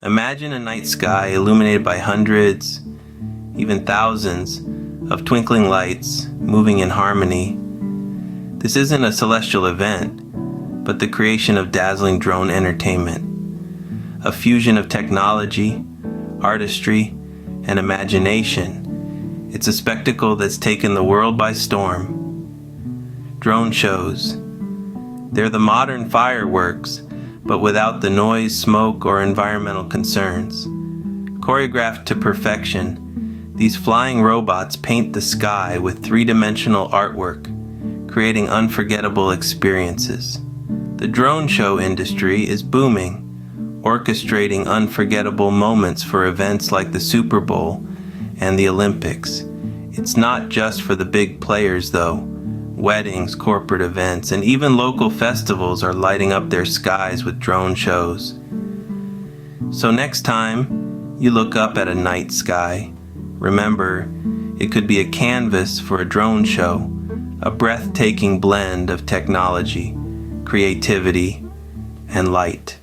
Imagine a night sky illuminated by hundreds, even thousands, of twinkling lights moving in harmony. This isn't a celestial event, but the creation of dazzling drone entertainment. A fusion of technology, artistry, and imagination. It's a spectacle that's taken the world by storm. Drone shows. They're the modern fireworks, but without the noise, smoke, or environmental concerns. Choreographed to perfection, these flying robots paint the sky with three-dimensional artwork, creating unforgettable experiences. The drone show industry is booming, orchestrating unforgettable moments for events like the Super Bowl and the Olympics. It's not just for the big players, though. Weddings, corporate events, and even local festivals are lighting up their skies with drone shows. So next time you look up at a night sky, remember, it could be a canvas for a drone show, a breathtaking blend of technology, creativity, and light.